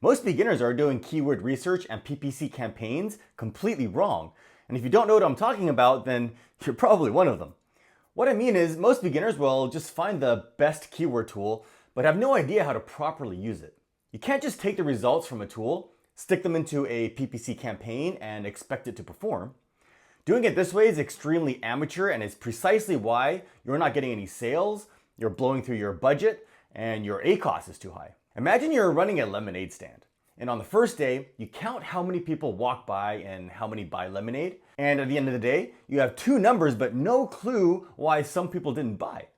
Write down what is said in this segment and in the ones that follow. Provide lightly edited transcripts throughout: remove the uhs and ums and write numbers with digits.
Most beginners are doing keyword research and PPC campaigns completely wrong. And if you don't know what I'm talking about, then you're probably one of them. What I mean is, most beginners will just find the best keyword tool, but have no idea how to properly use it. You can't just take the results from a tool, stick them into a PPC campaign, and expect it to perform. Doing it this way is extremely amateur and is precisely why you're not getting any sales, you're blowing through your budget, and your ACoS is too high. Imagine you're running a lemonade stand, and on the first day, you count how many people walk by and how many buy lemonade, and at the end of the day, you have two numbers but no clue why some people didn't buy.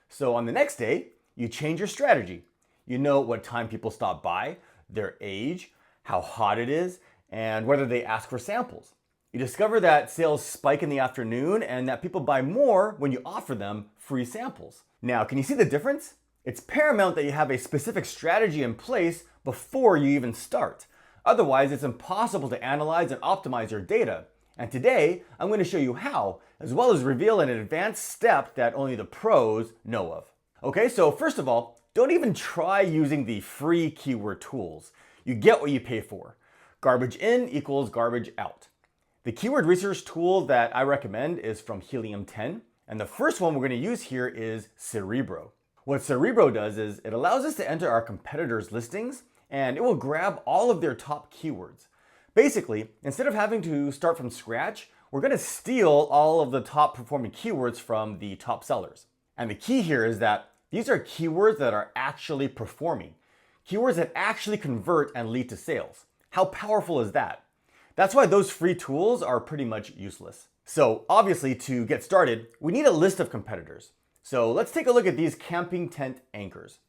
So on the next day, you change your strategy. You know what time people stop by, their age, how hot it is, and whether they ask for samples. You discover that sales spike in the afternoon and that people buy more when you offer them free samples. Now, can you see the difference? It's paramount that you have a specific strategy in place before you even start. Otherwise, it's impossible to analyze and optimize your data. And today, I'm going to show you how, as well as reveal an advanced step that only the pros know of. Okay, so first of all, don't even try using the free keyword tools. You get what you pay for. Garbage in equals garbage out. The keyword research tool that I recommend is from Helium 10, and the first one we're going to use here is Cerebro. What Cerebro does is it allows us to enter our competitors' listings, and it will grab all of their top keywords. Basically, instead of having to start from scratch, we're going to steal all of the top performing keywords from the top sellers. And the key here is that these are keywords that are actually performing, keywords that actually convert and lead to sales. How powerful is that? That's why those free tools are pretty much useless. So obviously, to get started, we need a list of competitors. So let's take a look at these camping tent anchors.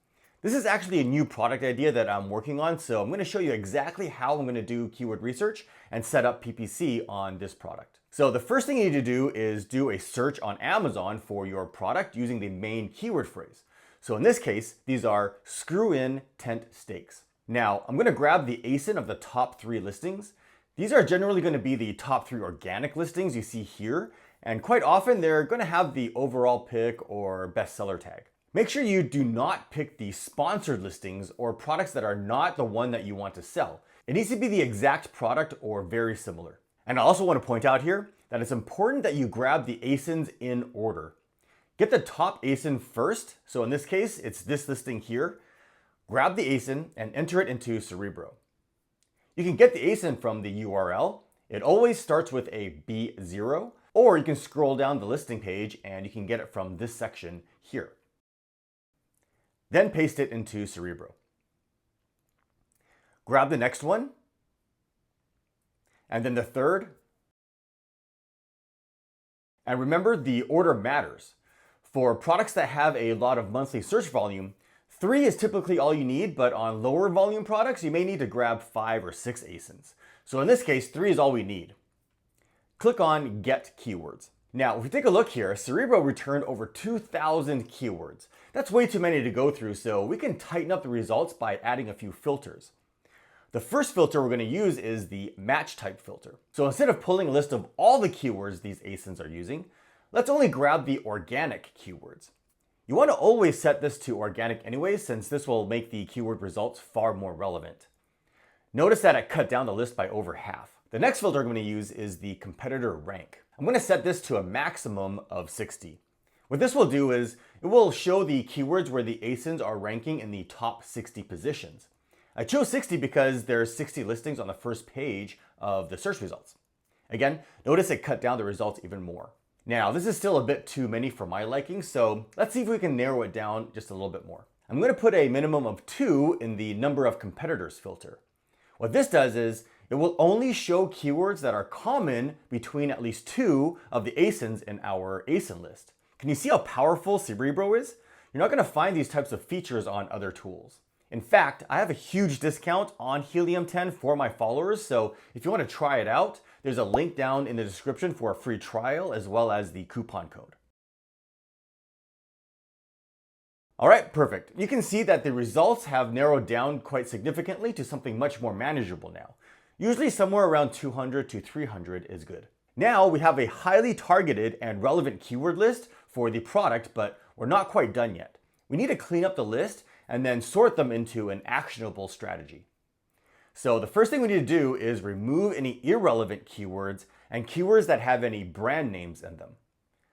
This is actually a new product idea that I'm working on, so I'm going to show you exactly how I'm going to do keyword research and set up PPC on this product. So the first thing you need to do is do a search on Amazon for your product using the main keyword phrase. So in this case, these are screw-in tent stakes. Now, I'm going to grab the ASIN of the top 3 listings. These are generally going to be the top 3 organic listings you see here, and quite often they're going to have the overall pick or bestseller tag. Make sure you do not pick the sponsored listings or products that are not the one that you want to sell. It needs to be the exact product or very similar. And I also want to point out here that it's important that you grab the ASINs in order. Get the top ASIN first, so in this case, it's this listing here. Grab the ASIN and enter it into Cerebro. You can get the ASIN from the URL. It always starts with a B0, or you can scroll down the listing page and you can get it from this section here. Then paste it into Cerebro. Grab the next one, and then the third. And remember, the order matters. For products that have a lot of monthly search volume, 3 is typically all you need, but on lower volume products, you may need to grab 5 or 6 ASINs. So in this case, 3 is all we need. Click on Get Keywords. Now, if we take a look here, Cerebro returned over 2,000 keywords. That's way too many to go through, so we can tighten up the results by adding a few filters. The first filter we're going to use is the match type filter. So instead of pulling a list of all the keywords these ASINs are using, let's only grab the organic keywords. You want to always set this to organic anyway, since this will make the keyword results far more relevant. Notice that it cut down the list by over half. The next filter I'm going to use is the competitor rank. I'm going to set this to a maximum of 60. What this will do is it will show the keywords where the ASINs are ranking in the top 60 positions. I chose 60 because there's 60 listings on the first page of the search results. Again, notice it cut down the results even more. Now, this is still a bit too many for my liking, so let's see if we can narrow it down just a little bit more. I'm going to put a minimum of 2 in the number of competitors filter. What this does is it will only show keywords that are common between at least 2 of the ASINs in our ASIN list. Can you see how powerful Cerebro is? You're not going to find these types of features on other tools. In fact, I have a huge discount on Helium 10 for my followers, so if you want to try it out, there's a link down in the description for a free trial as well as the coupon code. All right, perfect. You can see that the results have narrowed down quite significantly to something much more manageable now. Usually somewhere around 200 to 300 is good. Now we have a highly targeted and relevant keyword list for the product, but we're not quite done yet. We need to clean up the list and then sort them into an actionable strategy. So the first thing we need to do is remove any irrelevant keywords and keywords that have any brand names in them.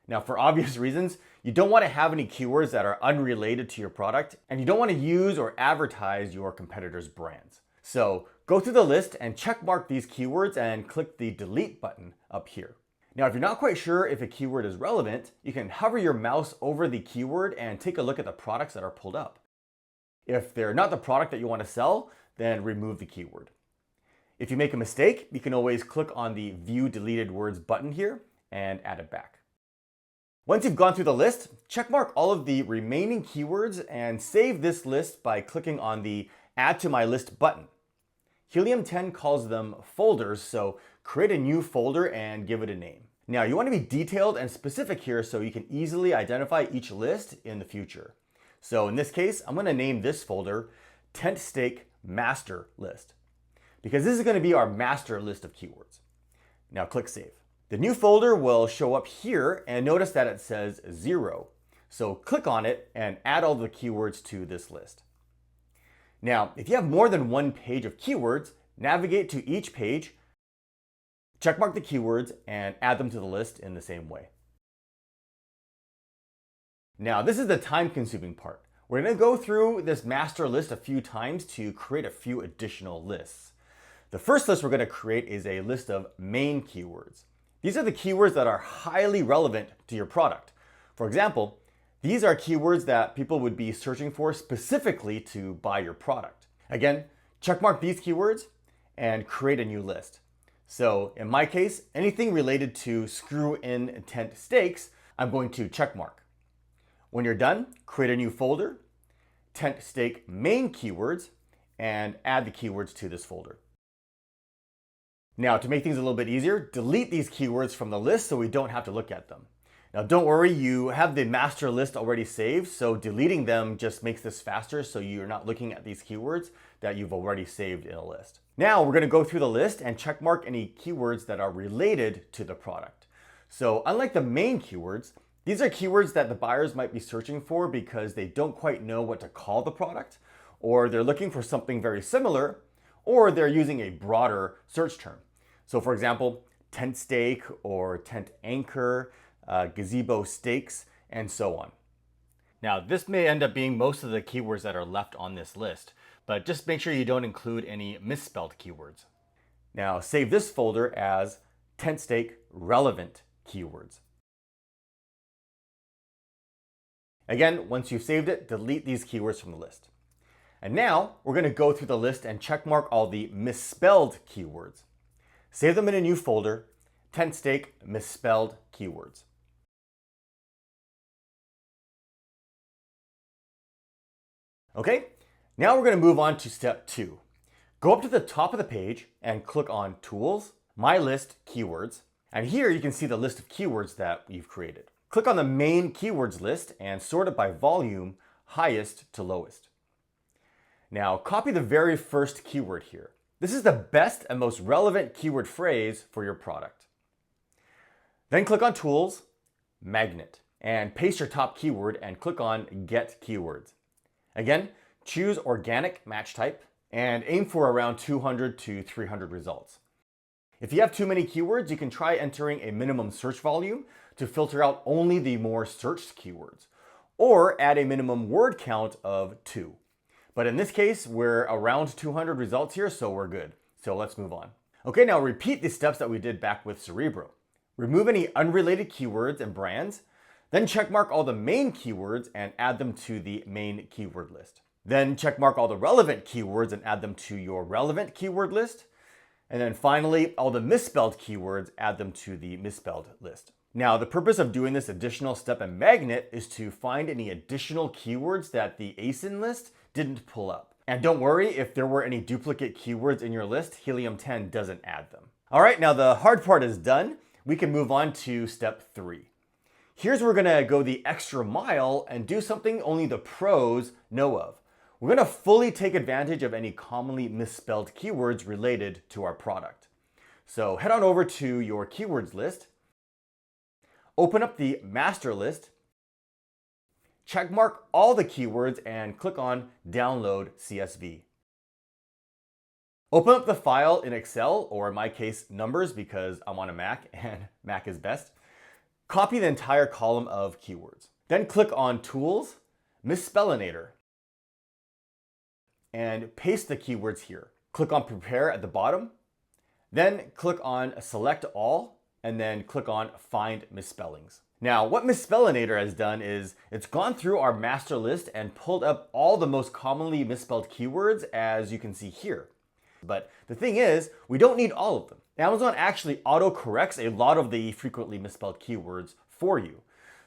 Now, for obvious reasons, you don't want to have any keywords that are unrelated to your product, and you don't want to use or advertise your competitors' brands. So go through the list and check mark these keywords and click the delete button up here. Now, if you're not quite sure if a keyword is relevant, you can hover your mouse over the keyword and take a look at the products that are pulled up. If they're not the product that you want to sell, then remove the keyword. If you make a mistake, you can always click on the View Deleted Words button here and add it back. Once you've gone through the list, checkmark all of the remaining keywords and save this list by clicking on the Add to My List button. Helium 10 calls them folders, so create a new folder and give it a name. Now, you want to be detailed and specific here so you can easily identify each list in the future. So in this case, I'm going to name this folder Tent Stake Master List, because this is going to be our master list of keywords. Now click Save. The new folder will show up here, and notice that it says 0. So click on it and add all the keywords to this list. Now, if you have more than one page of keywords, navigate to each page, checkmark the keywords, and add them to the list in the same way. Now, this is the time-consuming part. We're going to go through this master list a few times to create a few additional lists. The first list we're going to create is a list of main keywords. These are the keywords that are highly relevant to your product. For example, these are keywords that people would be searching for specifically to buy your product. Again, checkmark these keywords and create a new list. So in my case, anything related to screw-in tent stakes, I'm going to checkmark. When you're done, create a new folder, tent stake main keywords, and add the keywords to this folder. Now, to make things a little bit easier, delete these keywords from the list so we don't have to look at them. Now, don't worry, you have the master list already saved, so deleting them just makes this faster so you're not looking at these keywords that you've already saved in a list. Now, we're going to go through the list and check mark any keywords that are related to the product. So, unlike the main keywords, these are keywords that the buyers might be searching for because they don't quite know what to call the product, or they're looking for something very similar, or they're using a broader search term. So for example, tent stake or tent anchor, gazebo stakes, and so on. Now, this may end up being most of the keywords that are left on this list, but just make sure you don't include any misspelled keywords. Now, save this folder as tent stake relevant keywords. Again, once you've saved it, delete these keywords from the list. And now we're going to go through the list and checkmark all the misspelled keywords. Save them in a new folder, tent stake misspelled keywords. Okay, now we're going to move on to step 2. Go up to the top of the page and click on Tools, My List Keywords, and here you can see the list of keywords that you've created. Click on the main keywords list and sort it by volume, highest to lowest. Now, copy the very first keyword here. This is the best and most relevant keyword phrase for your product. Then click on Tools, Magnet, and paste your top keyword and click on Get Keywords. Again, choose organic match type and aim for around 200 to 300 results. If you have too many keywords, you can try entering a minimum search volume to filter out only the more searched keywords, or add a minimum word count of 2. But in this case, we're around 200 results here, so we're good. So let's move on. Okay, now repeat the steps that we did back with Cerebro. Remove any unrelated keywords and brands, then checkmark all the main keywords and add them to the main keyword list. Then checkmark all the relevant keywords and add them to your relevant keyword list. And then finally, all the misspelled keywords, add them to the misspelled list. Now, the purpose of doing this additional step in Magnet is to find any additional keywords that the ASIN list didn't pull up. And don't worry, if there were any duplicate keywords in your list, Helium 10 doesn't add them. All right, now the hard part is done. We can move on to step 3. Here's where we're gonna go the extra mile and do something only the pros know of. We're gonna fully take advantage of any commonly misspelled keywords related to our product. So head on over to your keywords list, open up the master list, checkmark all the keywords and click on Download CSV. Open up the file in Excel, or in my case, numbers, because I'm on a Mac and Mac is best. Copy the entire column of keywords. Then click on Tools, Misspellinator, and paste the keywords here. Click on Prepare at the bottom, then click on Select All, and then click on Find Misspellings. Now, what Misspellinator has done is it's gone through our master list and pulled up all the most commonly misspelled keywords, as you can see here. But the thing is, we don't need all of them. Amazon actually auto-corrects a lot of the frequently misspelled keywords for you.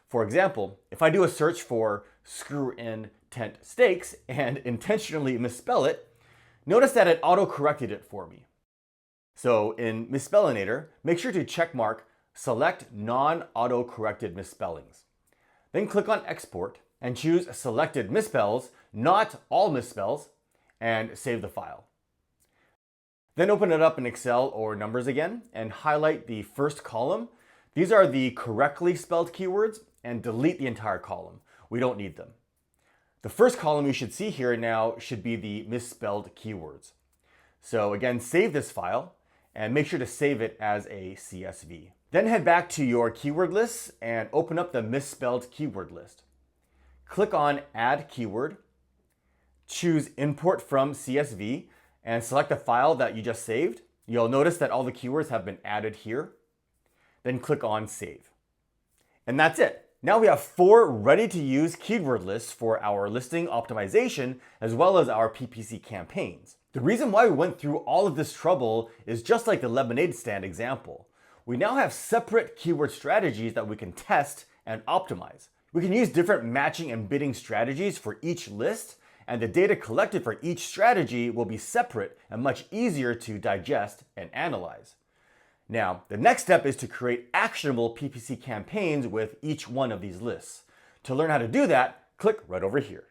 For example, if I do a search for screw-in tent steaks and intentionally misspell it, notice that it auto-corrected it for me. So in Misspellinator, make sure to check mark Select Non-Auto-Corrected Misspellings. Then click on Export and choose Selected Misspells, not all misspells, and save the file. Then open it up in Excel or Numbers again and highlight the first column. These are the correctly spelled keywords, and delete the entire column. We don't need them. The first column you should see here now should be the misspelled keywords. So again, save this file and make sure to save it as a CSV. Then head back to your keyword lists and open up the misspelled keyword list. Click on Add Keyword, choose Import from CSV, and select the file that you just saved. You'll notice that all the keywords have been added here. Then click on Save. And that's it. Now we have 4 ready-to-use keyword lists for our listing optimization as well as our PPC campaigns. The reason why we went through all of this trouble is just like the lemonade stand example. We now have separate keyword strategies that we can test and optimize. We can use different matching and bidding strategies for each list, and the data collected for each strategy will be separate and much easier to digest and analyze. Now, the next step is to create actionable PPC campaigns with each one of these lists. To learn how to do that, click right over here.